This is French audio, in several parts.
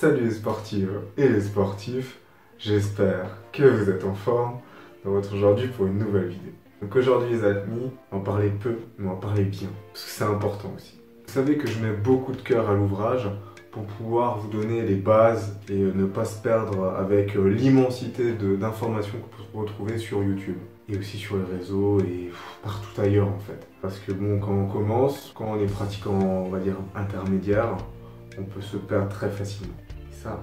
Salut les sportives et les sportifs, j'espère que vous êtes en forme. On se retrouve aujourd'hui pour une nouvelle vidéo. Donc aujourd'hui les amis, on va parler peu, mais on va parler bien, parce que c'est important aussi. Vous savez que je mets beaucoup de cœur à l'ouvrage pour pouvoir vous donner les bases et ne pas se perdre avec l'immensité d'informations que vous retrouver sur YouTube. Et aussi sur les réseaux et partout ailleurs en fait. Parce que bon, quand on commence, quand on est pratiquant, on va dire, intermédiaire, on peut se perdre très facilement. Et ça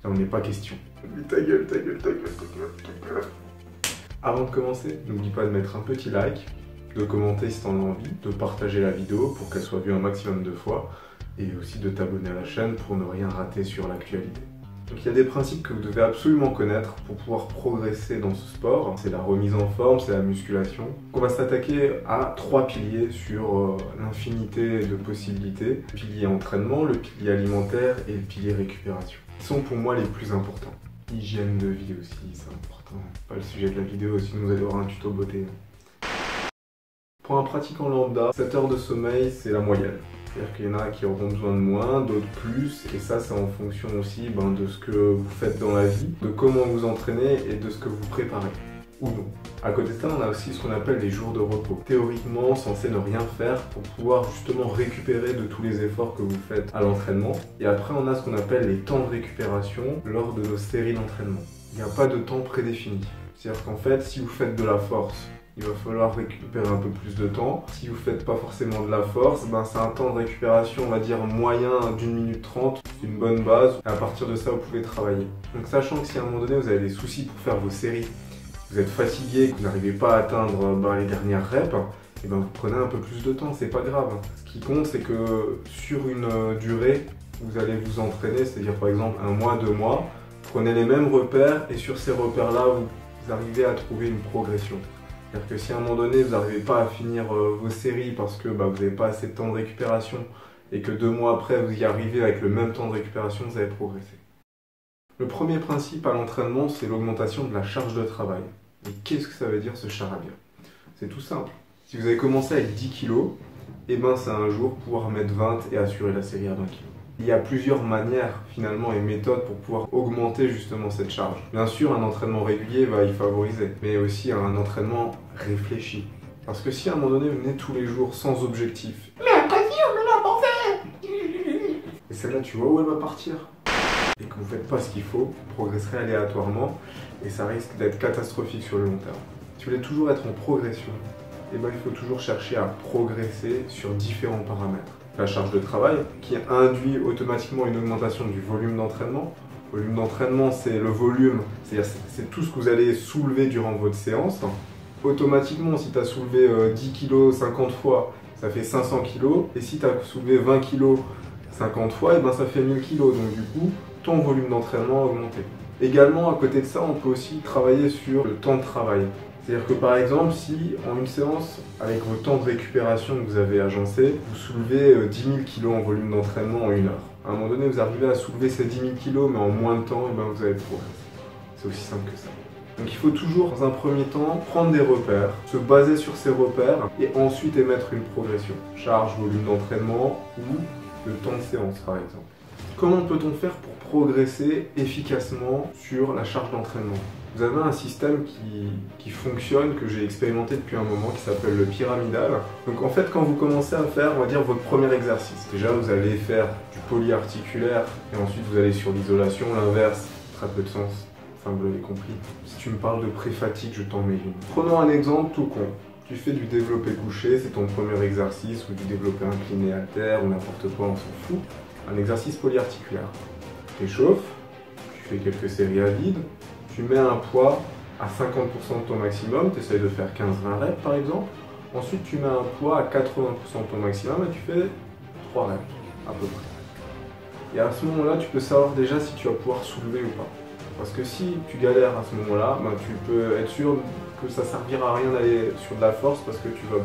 n'en est pas question. Ta gueule, ta gueule, ta gueule, ta gueule. Avant de commencer, n'oublie pas de mettre un petit like, de commenter si t'en as envie, de partager la vidéo pour qu'elle soit vue un maximum de fois, et aussi de t'abonner à la chaîne pour ne rien rater sur l'actualité. Donc il y a des principes que vous devez absolument connaître pour pouvoir progresser dans ce sport. C'est la remise en forme, c'est la musculation. On va s'attaquer à 3 piliers sur l'infinité de possibilités. Le pilier entraînement, le pilier alimentaire et le pilier récupération. Ils sont pour moi les plus importants. Hygiène de vie aussi, c'est important. Pas le sujet de la vidéo, sinon vous allez voir un tuto beauté. Pour un pratiquant lambda, 7 heures de sommeil, c'est la moyenne. C'est-à-dire qu'il y en a qui auront besoin de moins, d'autres plus, et ça c'est en fonction aussi de ce que vous faites dans la vie, de comment vous entraînez et de ce que vous préparez, ou non. À côté de ça, on a aussi ce qu'on appelle les jours de repos. Théoriquement, censé ne rien faire pour pouvoir justement récupérer de tous les efforts que vous faites à l'entraînement. Et après, on a ce qu'on appelle les temps de récupération lors de nos séries d'entraînement. Il n'y a pas de temps prédéfini. C'est-à-dire qu'en fait, si vous faites de la force, il va falloir récupérer un peu plus de temps. Si vous ne faites pas forcément de la force, c'est un temps de récupération, on va dire, moyen d'1 minute 30. C'est une bonne base. Et à partir de ça, vous pouvez travailler. Donc sachant que si à un moment donné, vous avez des soucis pour faire vos séries, vous êtes fatigué, que vous n'arrivez pas à atteindre les dernières reps, et vous prenez un peu plus de temps, c'est pas grave. Ce qui compte, c'est que sur une durée, vous allez vous entraîner, c'est-à-dire par exemple 1 mois, 2 mois, prenez les mêmes repères et sur ces repères-là, vous arrivez à trouver une progression. C'est-à-dire que si à un moment donné, vous n'arrivez pas à finir vos séries parce que vous n'avez pas assez de temps de récupération et que 2 mois après, vous y arrivez avec le même temps de récupération, vous allez progresser. Le premier principe à l'entraînement, c'est l'augmentation de la charge de travail. Et qu'est-ce que ça veut dire ce charabia? C'est tout simple. Si vous avez commencé avec 10 kg, c'est un jour pouvoir mettre 20 et assurer la série à 20 kg. Il y a plusieurs manières finalement et méthodes pour pouvoir augmenter justement cette charge. Bien sûr, un entraînement régulier va y favoriser, mais aussi un entraînement réfléchi. Parce que si à un moment donné vous venez tous les jours sans objectif, mais après on me l'a pensé, et celle-là tu vois où elle va partir, et que vous ne faites pas ce qu'il faut, vous progresserez aléatoirement et ça risque d'être catastrophique sur le long terme. Si vous voulez toujours être en progression, il faut toujours chercher à progresser sur différents paramètres. La charge de travail qui induit automatiquement une augmentation du volume d'entraînement. Le volume d'entraînement, c'est le volume, c'est tout ce que vous allez soulever durant votre séance. Automatiquement, si tu as soulevé 10 kg 50 fois, ça fait 500 kg. Et si tu as soulevé 20 kg 50 fois, ça fait 1000 kg. Donc du coup, ton volume d'entraînement a augmenté. Également, à côté de ça, on peut aussi travailler sur le temps de travail. C'est-à-dire que par exemple, si en une séance, avec vos temps de récupération que vous avez agencés, vous soulevez 10 000 kg en volume d'entraînement en 1 heure. À un moment donné, vous arrivez à soulever ces 10 000 kg, mais en moins de temps, vous allez progresser. C'est aussi simple que ça. Donc il faut toujours, dans un premier temps, prendre des repères, se baser sur ces repères, et ensuite émettre une progression. Charge, volume d'entraînement, ou le temps de séance, par exemple. Comment peut-on faire pour progresser efficacement sur la charge d'entraînement? Vous avez un système qui fonctionne, que j'ai expérimenté depuis un moment, qui s'appelle le pyramidal. Donc en fait, quand vous commencez à faire, on va dire, votre premier exercice, déjà vous allez faire du polyarticulaire, et ensuite vous allez sur l'isolation, l'inverse, très peu de sens, enfin vous l'avez compris. Si tu me parles de pré-fatigue, je t'en mets une. Prenons un exemple tout con. Tu fais du développé couché, c'est ton premier exercice, ou du développé incliné haltère, ou n'importe quoi, on s'en fout. Un exercice polyarticulaire. Tu t'échauffes, tu fais quelques séries à vide, tu mets un poids à 50% de ton maximum, tu essayes de faire 15-20 reps par exemple. Ensuite, tu mets un poids à 80% de ton maximum et tu fais 3 reps à peu près. Et à ce moment-là, tu peux savoir déjà si tu vas pouvoir soulever ou pas. Parce que si tu galères à ce moment-là, tu peux être sûr que ça ne servira à rien d'aller sur de la force parce que tu vas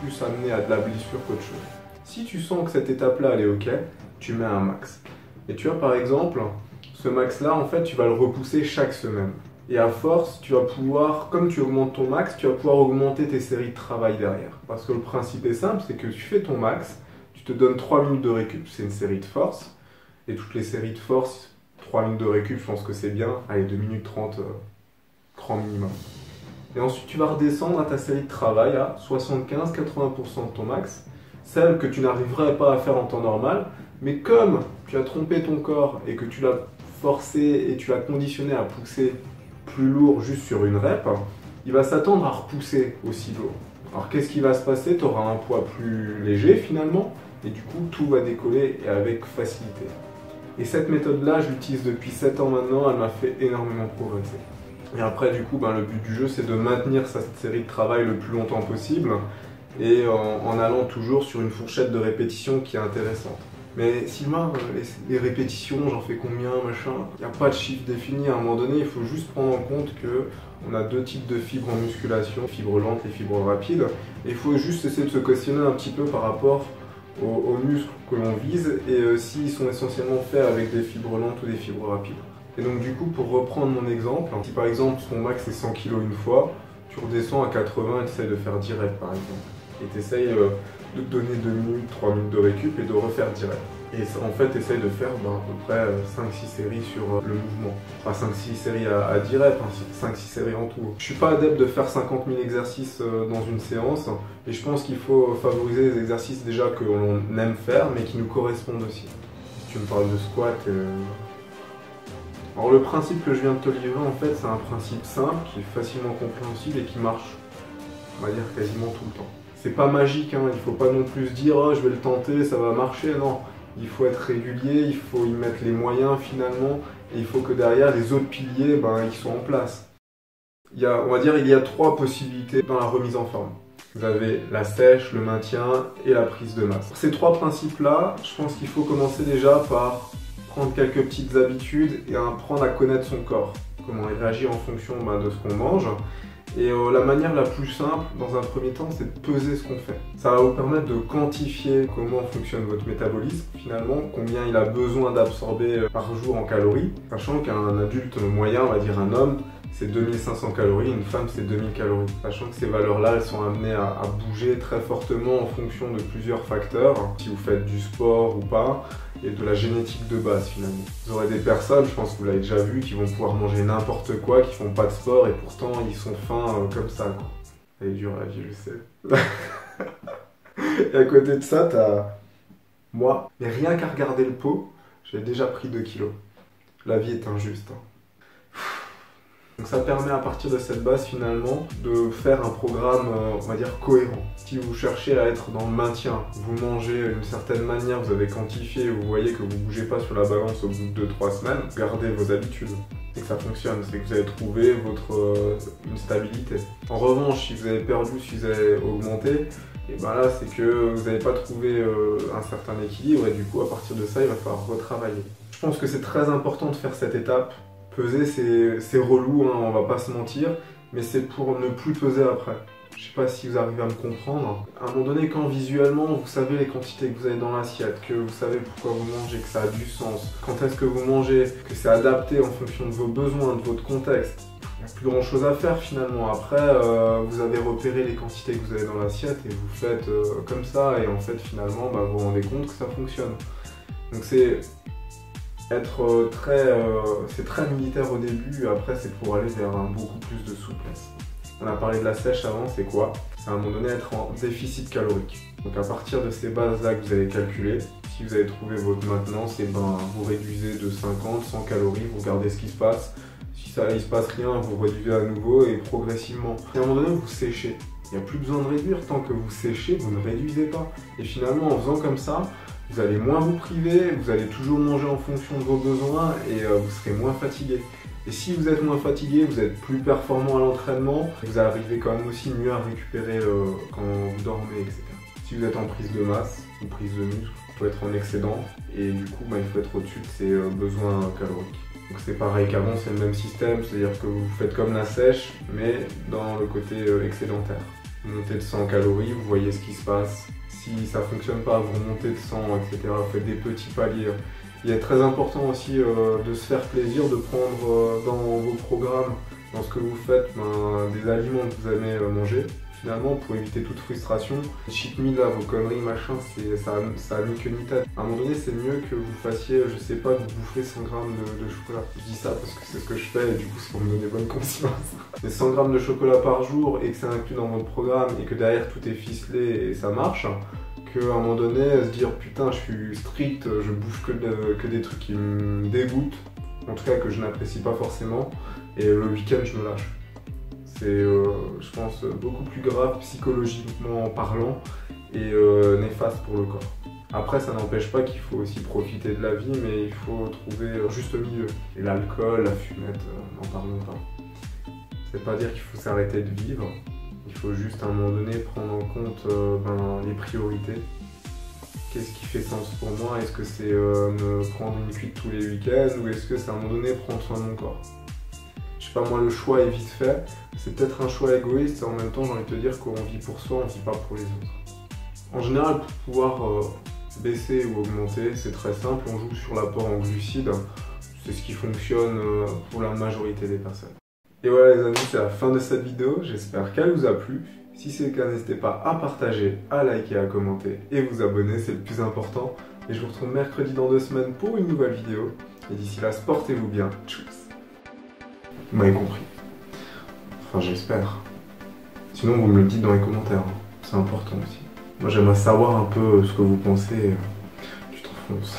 plus amener à de la blessure qu'autre chose. Si tu sens que cette étape-là, elle est OK, tu mets un max. Et tu vois, par exemple, ce max-là, en fait, tu vas le repousser chaque semaine. Et à force, tu vas pouvoir, comme tu augmentes ton max, tu vas pouvoir augmenter tes séries de travail derrière. Parce que le principe est simple, c'est que tu fais ton max, tu te donnes 3 minutes de récup, c'est une série de force. Et toutes les séries de force, 3 minutes de récup, je pense que c'est bien. Allez, 2 minutes 30, grand minimum. Et ensuite, tu vas redescendre à ta série de travail à 75-80% de ton max, celle que tu n'arriverais pas à faire en temps normal, mais comme tu as trompé ton corps et que tu l'as forcé et tu l'as conditionné à pousser plus lourd juste sur une rep, il va s'attendre à repousser aussi lourd. Alors qu'est-ce qui va se passer? Tu auras un poids plus léger finalement, et du coup tout va décoller et avec facilité. Et cette méthode-là, je l'utilise depuis 7 ans maintenant, elle m'a fait énormément progresser. Et après, du coup, le but du jeu, c'est de maintenir sa série de travail le plus longtemps possible et en allant toujours sur une fourchette de répétition qui est intéressante. Mais Sylvain, les répétitions, j'en fais combien, machin, il n'y a pas de chiffre défini. À un moment donné, il faut juste prendre en compte qu'on a 2 types de fibres en musculation, fibres lentes et fibres rapides. Et il faut juste essayer de se questionner un petit peu par rapport aux muscles que l'on vise et s'ils sont essentiellement faits avec des fibres lentes ou des fibres rapides. Et donc du coup, pour reprendre mon exemple, si par exemple ton max est 100 kg une fois, tu redescends à 80 et tu essayes de faire 10 reps par exemple. Et tu essayes de te donner 2 minutes, 3 minutes de récup et de refaire 10 reps. Et en fait, tu essayes de faire à peu près 5-6 séries sur le mouvement. Pas 5-6 séries à 10 reps, 5-6 séries en tout. Je suis pas adepte de faire 50 000 exercices dans une séance. Et je pense qu'il faut favoriser les exercices déjà que l'on aime faire, mais qui nous correspondent aussi. Si tu me parles de squat... Alors le principe que je viens de te livrer, en fait, c'est un principe simple, qui est facilement compréhensible et qui marche, on va dire, quasiment tout le temps. C'est pas magique, hein, il faut pas non plus se dire oh, je vais le tenter, ça va marcher, non. Il faut être régulier, il faut y mettre les moyens finalement, et il faut que derrière les autres piliers, ils soient en place. On va dire il y a 3 possibilités dans la remise en forme. Vous avez la sèche, le maintien et la prise de masse. Pour ces 3 principes-là, je pense qu'il faut commencer déjà par prendre quelques petites habitudes et apprendre à connaître son corps. Comment il réagit en fonction de ce qu'on mange. Et la manière la plus simple, dans un premier temps, c'est de peser ce qu'on fait. Ça va vous permettre de quantifier comment fonctionne votre métabolisme, finalement, combien il a besoin d'absorber par jour en calories, sachant qu'un adulte moyen, on va dire un homme, c'est 2500 calories, une femme c'est 2000 calories. Sachant que ces valeurs-là, elles sont amenées à bouger très fortement en fonction de plusieurs facteurs, si vous faites du sport ou pas, et de la génétique de base finalement. Vous aurez des personnes, je pense que vous l'avez déjà vu, qui vont pouvoir manger n'importe quoi, qui font pas de sport et pourtant ils sont fins comme ça, quoi. Elle est dure la vie, je sais. Et à côté de ça, t'as moi. Mais rien qu'à regarder le pot, j'ai déjà pris 2 kilos. La vie est injuste, hein. Donc ça permet à partir de cette base finalement de faire un programme, on va dire, cohérent. Si vous cherchez à être dans le maintien, vous mangez d'une certaine manière, vous avez quantifié, vous voyez que vous ne bougez pas sur la balance au bout de 2-3 semaines, gardez vos habitudes. C'est que ça fonctionne, c'est que vous avez trouvé une stabilité. En revanche, si vous avez perdu, si vous avez augmenté, et là c'est que vous n'avez pas trouvé un certain équilibre et du coup à partir de ça il va falloir retravailler. Je pense que c'est très important de faire cette étape. Peser c'est relou, hein, on va pas se mentir, mais c'est pour ne plus peser après. Je sais pas si vous arrivez à me comprendre. À un moment donné, quand visuellement vous savez les quantités que vous avez dans l'assiette, que vous savez pourquoi vous mangez, que ça a du sens, quand est-ce que vous mangez, que c'est adapté en fonction de vos besoins, de votre contexte, il n'y a plus grand chose à faire finalement. Après, vous avez repéré les quantités que vous avez dans l'assiette et vous faites comme ça, et en fait finalement vous vous rendez compte que ça fonctionne. Donc c'est très militaire au début, après c'est pour aller vers beaucoup plus de souplesse. On a parlé de la sèche avant, c'est quoi? C'est à un moment donné être en déficit calorique. Donc à partir de ces bases-là que vous avez calculées, si vous avez trouvé votre maintenance, vous réduisez de 50, 100 calories, vous regardez ce qui se passe. Si il se passe rien, vous réduisez à nouveau et progressivement. Et à un moment donné, vous séchez. Il n'y a plus besoin de réduire, tant que vous séchez, vous ne réduisez pas. Et finalement, en faisant comme ça, vous allez moins vous priver, vous allez toujours manger en fonction de vos besoins et vous serez moins fatigué. Et si vous êtes moins fatigué, vous êtes plus performant à l'entraînement, vous arrivez quand même aussi mieux à récupérer quand vous dormez, etc. Si vous êtes en prise de masse ou prise de muscle, il faut être en excédent et du coup il faut être au-dessus de ses besoins caloriques. Donc c'est pareil qu'avant, c'est le même système, c'est-à-dire que vous faites comme la sèche, mais dans le côté excédentaire. Vous montez de 100 calories, vous voyez ce qui se passe. Si ça ne fonctionne pas, vous remontez de 100, etc. Vous faites des petits paliers. Il est très important aussi de se faire plaisir, de prendre dans vos programmes, dans ce que vous faites, des aliments que vous aimez manger. finalement, pour éviter toute frustration, les cheat meals là, vos conneries, machin, ça a ni queue ni tête. À un moment donné, c'est mieux que vous fassiez, je sais pas, que vous bouffez 100 grammes de chocolat. Je dis ça parce que c'est ce que je fais et du coup, c'est pour me donner bonne conscience. Mais 100 grammes de chocolat par jour et que c'est inclus dans votre programme et que derrière tout est ficelé et ça marche, qu'à un moment donné, se dire putain, je suis strict, je bouffe que des trucs qui me dégoûtent, en tout cas que je n'apprécie pas forcément, et le week-end, je me lâche. C'est, je pense, beaucoup plus grave psychologiquement parlant et néfaste pour le corps. Après, ça n'empêche pas qu'il faut aussi profiter de la vie, mais il faut trouver un juste milieu. Et l'alcool, la fumette, n'en parlons pas. C'est pas dire qu'il faut s'arrêter de vivre, il faut juste à un moment donné prendre en compte les priorités. Qu'est-ce qui fait sens pour moi? Est-ce que c'est me prendre une cuite tous les week-ends ou est-ce que c'est à un moment donné prendre soin de mon corps? Je sais pas, moi le choix est vite fait. C'est peut-être un choix égoïste et en même temps j'ai envie de te dire qu'on vit pour soi, on vit pas pour les autres. En général, pour pouvoir baisser ou augmenter, c'est très simple, on joue sur l'apport en glucides. C'est ce qui fonctionne pour la majorité des personnes. Et voilà les amis, c'est la fin de cette vidéo, j'espère qu'elle vous a plu. Si c'est le cas, n'hésitez pas à partager, à liker, à commenter et vous abonner, c'est le plus important. Et je vous retrouve mercredi dans 2 semaines pour une nouvelle vidéo. Et d'ici là, portez-vous bien. Tchuss. Vous m'avez compris. Enfin, j'espère. Sinon, vous me le dites dans les commentaires. Hein. C'est important aussi. Moi, j'aimerais savoir un peu ce que vous pensez. Tu t'enfonces.